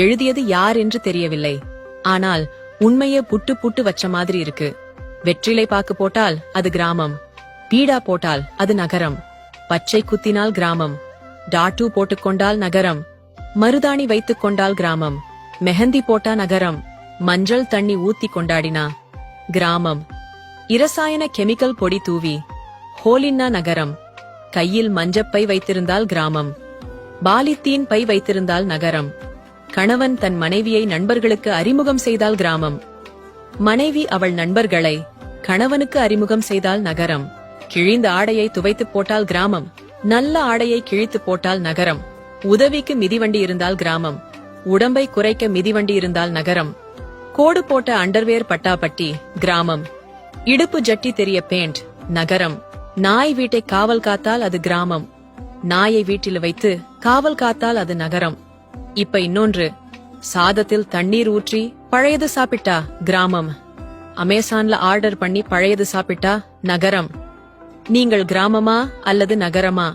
எழுதியது யார் என்று தெரியவில்லை. ஆனால் உண்மையே புட்டு புட்டு வச்ச மாதிரி இருக்கு. வெற்றிலை பாக்கு போட்டால் அது கிராமம், பீடா போட்டால் அது நகரம், பச்சை குத்தினால் கிராமம், டாட்டூ போட்டுக்கொண்டால் நகரம், மருதாணி வைத்துக் கொண்டால் கிராமம், மெஹந்தி போட்டா நகரம், மஞ்சள் தண்ணி ஊத்தி கொண்டாடினா கிராமம், இரசாயன கெமிக்கல் பொடி தூவி ஹோலின்னா நகரம், கையில் மஞ்சப்பை வைத்திருந்தால் கிராமம், பாலித்தீன் பை வைத்திருந்தால் நகரம், கணவன் தன் மனைவியை நண்பர்களுக்கு அறிமுகம் செய்தால் கிராமம், மனைவி அவள் நண்பர்களை கணவனுக்கு அறிமுகம் செய்தால் நகரம், கிழிந்த ஆடையை துவைத்து போட்டால் கிராமம், நல்ல ஆடையை கிழித்து போட்டால் நகரம், உதவிக்கு மிதிவண்டி இருந்தால் கிராமம், உடம்பை குறைக்க மிதிவண்டி இருந்தால் நகரம், கோடு போட்ட அண்டர்வேர் பட்டாப்பட்டி கிராமம், இடுப்பு ஜட்டி தெரிய பேண்ட் நகரம், நாய் வீட்டை காவல் காத்தால் அது கிராமம், நாயை வீட்டில் வைத்து காவல் காத்தால் அது நகரம். இப்ப இன்னொன்று, சாதத்தில் தண்ணீர் ஊற்றி பழையது சாப்பிட்டா கிராமம், அமேசான்ல ஆர்டர் பண்ணி பழையது சாப்பிட்டா நகரம். நீங்கள் கிராமமா அல்லது நகரமா?